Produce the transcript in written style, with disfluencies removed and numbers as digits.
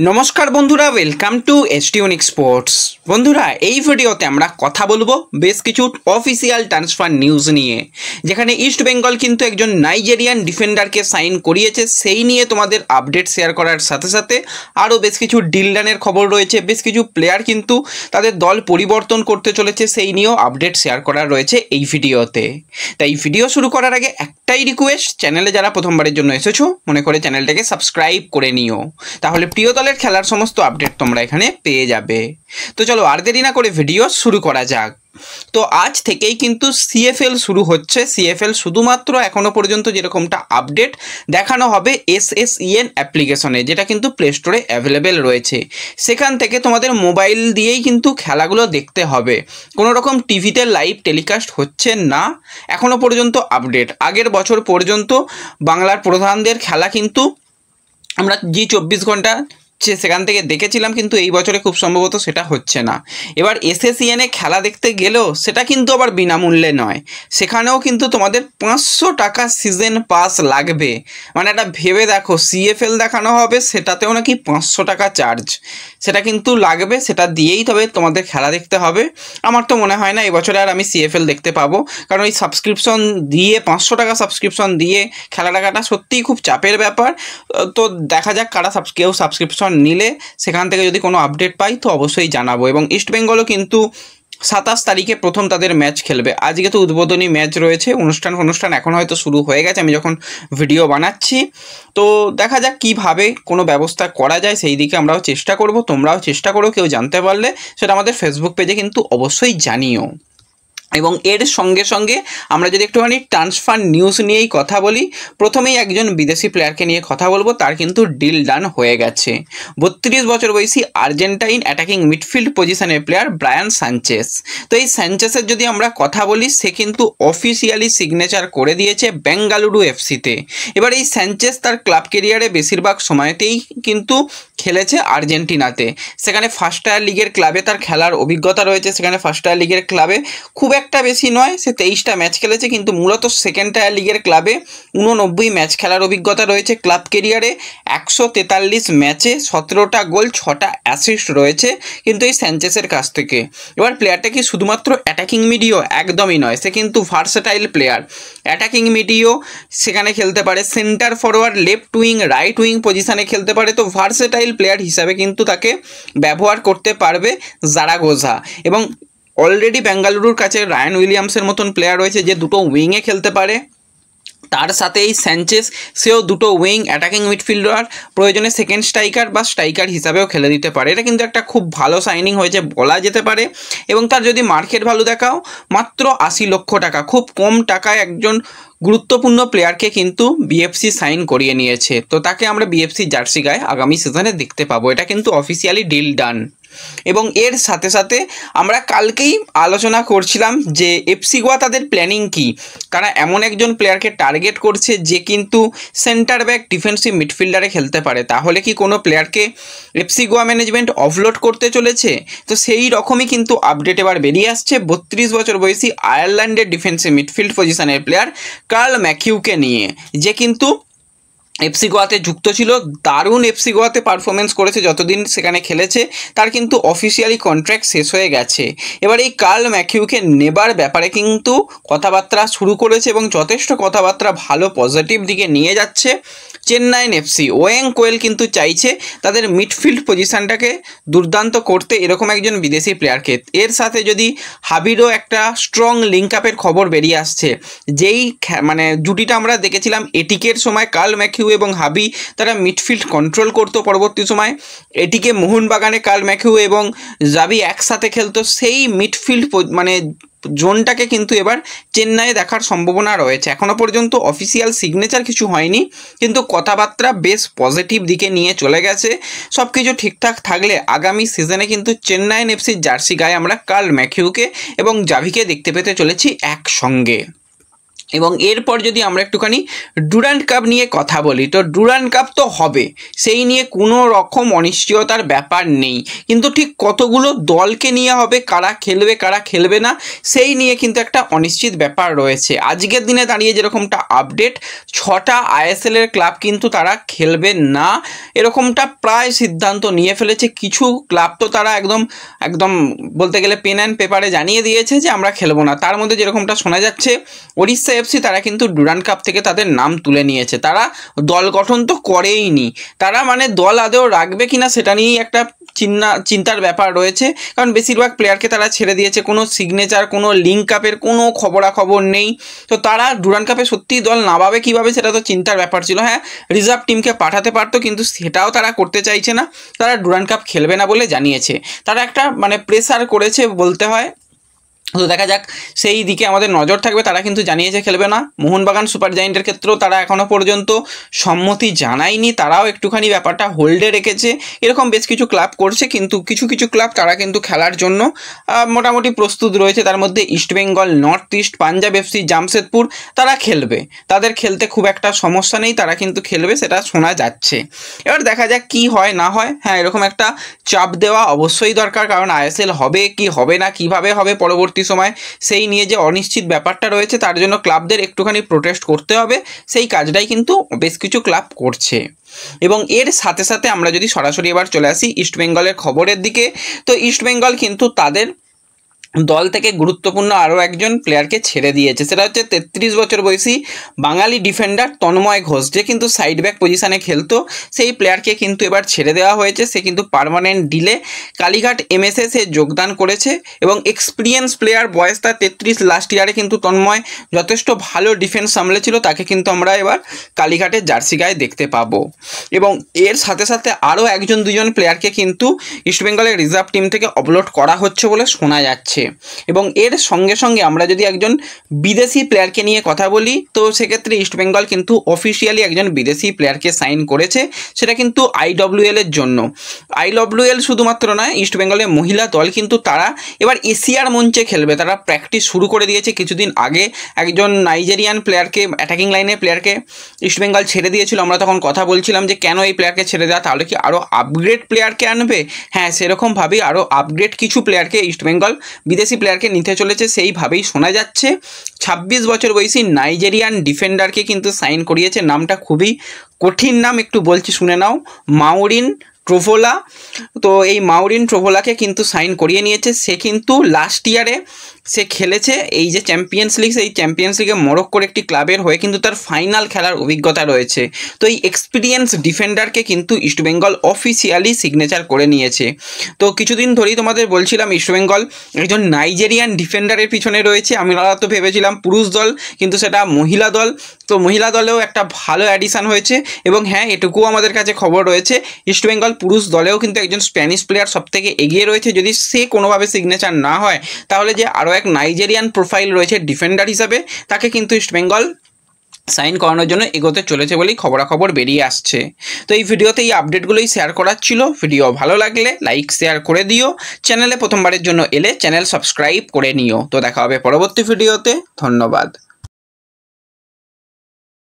নমস্কার বন্ধুরা, welcome to এসটিউনিক sports. বন্ধুরা, এই ভিডিওতে আমরা কথা বলবো বেশ কিছু অফিসিয়াল ট্রান্সফার নিউজ নিয়ে, যেখানে ইস্ট বেঙ্গল কিন্তু একজন নাইজেরিয়ান ডিফেন্ডারকে সাইন করিয়েছে। সেই নিয়ে তোমাদের আপডেট শেয়ার করার সাথে সাথে আরও বেশ কিছু ডিল ডানের খবর রয়েছে। বেশ কিছু প্লেয়ার কিন্তু তাদের দল পরিবর্তন করতে চলেছে, সেই নিয়েও আপডেট শেয়ার করার রয়েছে এই ভিডিওতে। তাই ভিডিও শুরু করার আগে একটাই রিকোয়েস্ট, চ্যানেলে যারা প্রথমবারের জন্য এসেছো মনে করে চ্যানেলটাকে সাবস্ক্রাইব করে নিও, তাহলে প্রিয় দলের খেলার সমস্ত আপডেট তোমরা এখানে পেয়ে যাবে। তো চলো আর দেরি না করে ভিডিও শুরু করা যাক। তো আজ থেকেই কিন্তু সিএফএল শুরু হচ্ছে। সিএফএল শুধুমাত্র এখনো পর্যন্ত যেরকমটা আপডেট দেখানো হবে এসএসইএন অ্যাপ্লিকেশনে, যেটা কিন্তু প্লে স্টোরে অ্যাভেলেবেল রয়েছে। সেখান থেকে তোমাদের মোবাইল দিয়েই কিন্তু খেলাগুলো দেখতে হবে, কোনো রকম টিভিতে লাইভ টেলিকাস্ট হচ্ছে না এখনো পর্যন্ত আপডেট। আগের বছর পর্যন্ত বাংলার প্রধানদের খেলা কিন্তু আমরা জি24 ঘন্টা সেখান থেকে দেখেছিলাম, কিন্তু এই বছরে খুব সম্ভবত সেটা হচ্ছে না। এবার এসএসইএনে খেলা দেখতে গেলেও সেটা কিন্তু আবার বিনামূল্যে নয়, সেখানেও কিন্তু তোমাদের 500 টাকা সিজন পাস লাগবে। মানে এটা ভেবে দেখো, সিএফএল দেখানো হবে সেটাতেও নাকি 500 টাকা চার্জ, সেটা কিন্তু লাগবে। সেটা দিয়েই তবে তোমাদের খেলা দেখতে হবে। আমার তো মনে হয় না এবছরে আর আমি সিএফএল দেখতে পাবো, কারণ এই সাবস্ক্রিপশন দিয়ে 500 টাকা সাবস্ক্রিপশন দিয়ে খেলা দেখাটা সত্যিই খুব চাপের ব্যাপার। তো দেখা যাক কারা কেউ সাবস্ক্রিপশন নিলে সেখান থেকে যদি কোনো আপডেট পাই তো অবশ্যই জানাবো। এবং ইস্টবেঙ্গলও কিন্তু 27 তারিখে প্রথম তাদের ম্যাচ খেলবে। আজকে তো উদ্বোধনী ম্যাচ রয়েছে, অনুষ্ঠান এখন হয়তো শুরু হয়ে গেছে আমি যখন ভিডিও বানাচ্ছি। তো দেখা যাক কীভাবে কোনো ব্যবস্থা করা যায়, সেই দিকে আমরাও চেষ্টা করব, তোমরাও চেষ্টা করো। কেউ জানতে পারলে সেটা আমাদের ফেসবুক পেজে কিন্তু অবশ্যই জানিও। এবং এর সঙ্গে সঙ্গে আমরা যদি একটুখানি ট্রান্সফার নিউজ নিয়েই কথা বলি, প্রথমেই একজন বিদেশি প্লেয়ারকে নিয়ে কথা বলবো। তার কিন্তু ডিল ডান হয়ে গেছে। 32 বছর বয়সী আর্জেন্টাইন অ্যাটাকিং মিডফিল্ড পজিশনের প্লেয়ার ব্রায়ান সানচেস। তো এই সানচেসের যদি আমরা কথা বলি, সে কিন্তু অফিসিয়ালি সিগনেচার করে দিয়েছে বেঙ্গালুরু এফসিতে। এবার এই সানচেস তার ক্লাব কেরিয়ারে বেশিরভাগ সময়তেই কিন্তু খেলেছে আর্জেন্টিনাতে। সেখানে ফার্স্ট টায়ার লিগের ক্লাবে তার খেলার অভিজ্ঞতা রয়েছে। সেখানে ফার্স্ট টায়ার লিগের ক্লাবে খুব একটা বেশি নয়, সে 23টা ম্যাচ খেলেছে, কিন্তু মূলত সেকেন্ড টায়ার লিগের ক্লাবে 89 ম্যাচ খেলার অভিজ্ঞতা রয়েছে। ক্লাব কেরিয়ারে 143 ম্যাচে 17টা গোল 6টা অ্যাসিস্ট রয়েছে কিন্তু এই স্যানচেসের কাছ থেকে। এবার প্লেয়ারটা কি শুধুমাত্র অ্যাটাকিং মিডিও? একদমই নয়, সে কিন্তু ভার্সেটাইল প্লেয়ার। অ্যাটাকিং মিডিও সেখানে খেলতে পারে, centre forward, left wing, right wing পজিশানে খেলতে পারে। তো ভার্সেটাইল প্লেয়ার হিসাবে কিন্তু তাকে ব্যবহার করতে পারবে জারাগোজা। এবং অলরেডি বেঙ্গালুরুর কাছে রায়ান উইলিয়ামসের মতন প্লেয়ার রয়েছে যে দুটো উইংয়ে খেলতে পারে। তার সাথে এই স্যানচেস, সেও দুটো উইং, অ্যাটাকিং মিডফিল্ডার, প্রয়োজনে সেকেন্ড স্ট্রাইকার বা স্ট্রাইকার হিসাবেও খেলে দিতে পারে। এটা কিন্তু একটা খুব ভালো সাইনিং হয়েছে বলা যেতে পারে। এবং তার যদি মার্কেট ভ্যালু দেখাও, মাত্র 80 লক্ষ টাকা, খুব কম টাকায় একজন গুরুত্বপূর্ণ প্লেয়ারকে কিন্তু বিএফসি সাইন করিয়ে নিয়েছে। তো তাকে আমরা বিএফসি জার্সি গায়ে আগামী সিজনে দেখতে পাবো। এটা কিন্তু অফিসিয়ালি ডিল ডান। এবং এর সাথে সাথে আমরা কালকেই আলোচনা করছিলাম যে এফসি গোয়া তাদের প্ল্যানিং কি। তারা এমন একজন প্লেয়ারকে টার্গেট করছে যে কিন্তু সেন্টার ব্যাক, ডিফেন্সিভ মিডফিল্ডারে খেলতে পারে। তাহলে কি কোনো প্লেয়ারকে এফসি গোয়া ম্যানেজমেন্ট অফলোড করতে চলেছে? তো সেই রকমই কিন্তু আপডেট এবার বেরিয়ে আসছে 32 বছর বয়সী আয়ারল্যান্ডের ডিফেন্সিভ মিডফিল্ড পজিশনের প্লেয়ার কার্ল ম্যাকিউকে নিয়ে, যে কিন্তু এফসি গোয়াতে যুক্ত ছিল। দারুণ এফসি গোয়াতে পারফরমেন্স করেছে যতদিন সেখানে খেলেছে। তার কিন্তু অফিসিয়ালি কন্ট্রাক্ট শেষ হয়ে গেছে। এবার এই কার্ল ম্যাকিউকে নেবার ব্যাপারে কিন্তু কথাবার্তা শুরু করেছে এবং যথেষ্ট কথাবার্তা ভালো পজিটিভ দিকে নিয়ে যাচ্ছে চেন্নাইন এফসি। ওয়েং কোয়েল কিন্তু চাইছে তাদের মিডফিল্ড পজিশানটাকে দুর্দান্ত করতে এরকম একজন বিদেশি প্লেয়ারকে। এর সাথে যদি হাবিরও একটা স্ট্রং লিঙ্ক আপের খবর বেরিয়ে আসছে, যেই মানে জুটিটা আমরা দেখেছিলাম এটিকের সময়, কার্ল ম্যাকিউ এবং হাবি তারা মিডফিল্ড কন্ট্রোল করতো পরবর্তী সময়। এটিকে মোহনবাগানে কার্ল ম্যাকিউ এবং জাবি একসাথে খেলতো। সেই মিডফিল্ড মানে জোনটাকে কিন্তু এবার চেন্নাইয়ে দেখার সম্ভাবনা রয়েছে। এখনও পর্যন্ত অফিসিয়াল সিগনেচার কিছু হয়নি, কিন্তু কথাবার্তা বেশ পজিটিভ দিকে নিয়ে চলে গেছে। সব কিছু ঠিকঠাক থাকলে আগামী সিজনে কিন্তু চেন্নাইন এফসির জার্সি গায়ে আমরা কার্ল ম্যাকিউকে এবং জাভিকে দেখতে পেতে চলেছি একসঙ্গে। এবং এরপর যদি আমরা একটুখানি ডুরান্ড কাপ নিয়ে কথা বলি, তো ডুরান্ড কাপ তো হবে, সেই নিয়ে কোনো রকম অনিশ্চয়তার ব্যাপার নেই, কিন্তু ঠিক কতগুলো দলকে নিয়ে হবে, কারা খেলবে কারা খেলবে না, সেই নিয়ে কিন্তু একটা অনিশ্চিত ব্যাপার রয়েছে। আজকের দিনে দাঁড়িয়ে যেরকমটা আপডেট, 6টা আইএসএলের ক্লাব কিন্তু তারা খেলবে না, এরকমটা প্রায় সিদ্ধান্ত নিয়ে ফেলেছে। কিছু ক্লাব তো তারা একদম একদম বলতে গেলে পেন অ্যান্ড পেপারে জানিয়ে দিয়েছে যে আমরা খেলবো না। তার মধ্যে যেরকমটা শোনা যাচ্ছে, ওড়িশা এফসি তারা কিন্তু ডুরান্ড কাপ থেকে তাদের নাম তুলে নিয়েছে। তারা দল গঠন তো করেইনি, তারা মানে দল আদৌ রাখবে কিনা সেটা নিয়েই একটা চিন্তার ব্যাপার রয়েছে, কারণ বেশিরভাগ প্লেয়ারকে তারা ছেড়ে দিয়েছে, কোনো সিগনেচার কোনো লিঙ্ক কাপের কোনো খবরাখবর নেই। তো তারা ডুরান্ড কাপে সত্যিই দল নামাবে কীভাবে সেটা তো চিন্তার ব্যাপার ছিল। হ্যাঁ, রিজার্ভ টিমকে পাঠাতে পারতো, কিন্তু সেটাও তারা করতে চাইছে না, তারা ডুরান্ড কাপ খেলবে না বলে জানিয়েছে। তারা একটা মানে প্রেসার করেছে বলতে হয়। তো দেখা যাক, সেই দিকে আমাদের নজর থাকবে। তারা কিন্তু জানিয়েছে খেলবে না। মোহনবাগান সুপার জায়েন্টের ক্ষেত্রেও তারা এখনও পর্যন্ত সম্মতি জানায়নি, তারাও একটুখানি ব্যাপারটা হোল্ডে রেখেছে। এরকম বেশ কিছু ক্লাব করছে, কিন্তু কিছু কিছু ক্লাব তারা কিন্তু খেলার জন্য মোটামুটি প্রস্তুত রয়েছে। তার মধ্যে East Bengal, north east, Punjab FC, Jamshedpur তারা খেলবে, তাদের খেলতে খুব একটা সমস্যা নেই, তারা কিন্তু খেলবে, সেটা শোনা যাচ্ছে। এবার দেখা যাক কি হয় না হয়। হ্যাঁ, এরকম একটা চাপ দেওয়া অবশ্যই দরকার, কারণ আইএসএল হবে কি হবে না, কিভাবে হবে পরবর্তী সময়, সেই নিয়ে যে অনিশ্চিত ব্যাপারটা রয়েছে, তার জন্য ক্লাবদের একটুখানি প্রোটেস্ট করতে হবে। সেই কাজটাই কিন্তু বেশ কিছু ক্লাব করছে। এবং এর সাথে সাথে আমরা যদি সরাসরি এবার চলে আসি ইস্টবেঙ্গলের খবরের দিকে, তো ইস্টবেঙ্গল কিন্তু তাদের দল থেকে গুরুত্বপূর্ণ আরও একজন প্লেয়ারকে ছেড়ে দিয়েছে। সেটা হচ্ছে 33 বছর বয়সী বাঙালি ডিফেন্ডার তন্ময় ঘোষ, যে কিন্তু সাইড ব্যাক পজিশানে খেলতো, সেই প্লেয়ারকে কিন্তু এবার ছেড়ে দেওয়া হয়েছে। সে কিন্তু পার্মানেন্ট ডিলে কালীঘাট এমএসএ সে যোগদান করেছে এবং এক্সপিরিয়েন্স প্লেয়ার, বয়স তার 33, লাস্ট ইয়ারে কিন্তু তন্ময় যথেষ্ট ভালো ডিফেন্স সামলেছিল, তাকে কিন্তু আমরা এবার কালীঘাটের জার্সি গায়ে দেখতে পাবো। এবং এর সাথে সাথে আরও একজন দুজন প্লেয়ারকে কিন্তু ইস্টবেঙ্গলের রিজার্ভ টিম থেকে অবলোড করা হচ্ছে বলে শোনা যাচ্ছে। এবং এর সঙ্গে সঙ্গে আমরা যদি একজন বিদেশি প্লেয়ারকে নিয়ে কথা বলি, তো সেক্ষেত্রে ইস্টবেঙ্গল কিন্তু অফিসিয়ালি একজন বিদেশি প্লেয়ারকে সাইন করেছে, সেটা কিন্তু আইডব্লিউএল এর জন্য। আইডব্লিউএল শুধুমাত্র নয়, ইস্টবেঙ্গলের মহিলা দল কিন্তু তারা এবার এশিয়ার মঞ্চে খেলবে, তারা প্র্যাকটিস শুরু করে দিয়েছে। কিছুদিন আগে একজন নাইজেরিয়ান প্লেয়ারকে, অ্যাটাকিং লাইনের প্লেয়ারকে ইস্টবেঙ্গল ছেড়ে দিয়েছিল। আমরা তখন কথা বলছিলাম যে কেন এই প্লেয়ারকে ছেড়ে দেওয়া, তাহলে কি আরও আপগ্রেড প্লেয়ারকে আনবে? হ্যাঁ, সেরকমভাবেই আরও আপগ্রেড কিছু প্লেয়ারকে ইস্টবেঙ্গল বিদেশি প্লেয়ারকে নিতে চলেছে, সেইভাবেই শোনা যাচ্ছে। 26 বছর বয়সী নাইজেরিয়ান ডিফেন্ডারকে কিন্তু সাইন করিয়েছে। নামটা খুবই কঠিন নাম, একটু বলছি শুনে নাও, মাউরিন ট্রোভোলা। তো এই মাউরিন ট্রোভোলাকে কিন্তু সাইন করিয়ে নিয়েছে। সে কিন্তু লাস্ট ইয়ারে সে খেলেছে এই যে চ্যাম্পিয়ন্স লিগ, সেই চ্যাম্পিয়ন্স লিগে মরক্কোর একটি ক্লাবের হয়ে কিন্তু তার ফাইনাল খেলার অভিজ্ঞতা রয়েছে। তো এই এক্সপিরিয়েন্স ডিফেন্ডারকে কিন্তু ইস্টবেঙ্গল অফিসিয়ালি সিগনেচার করে নিয়েছে। তো কিছুদিন ধরেই তোমাদের বলছিলাম ইস্টবেঙ্গল একজন নাইজেরিয়ান ডিফেন্ডারের পিছনে রয়েছে। আমরা তো ভেবেছিলাম পুরুষ দল, কিন্তু সেটা মহিলা দল। তো মহিলা দলেও একটা ভালো অ্যাডিশান হয়েছে। এবং হ্যাঁ, এটুকুও আমাদের কাছে খবর রয়েছে, ইস্টবেঙ্গল পুরুষ দলেও কিন্তু একজন স্প্যানিশ প্লেয়ার সবথেকে এগিয়ে রয়েছে। যদি সে কোনোভাবে সিগনেচার না হয়, তাহলে যে আরও এক নাইজেরিয়ান প্রোফাইল রয়েছে ডিফেন্ডার হিসাবে, তাকে কিন্তু ইস্টবেঙ্গল সাইন করানোর জন্য এগোতে চলেছে বলেই খবরাখবর বেরিয়ে আসছে। তো এই ভিডিওতে এই আপডেটগুলোই শেয়ার করার ছিল। ভিডিও ভালো লাগলে লাইক শেয়ার করে দিও, চ্যানেলে প্রথমবারের জন্য এলে চ্যানেল সাবস্ক্রাইব করে নিও। তো দেখা হবে পরবর্তী ভিডিওতে। ধন্যবাদ।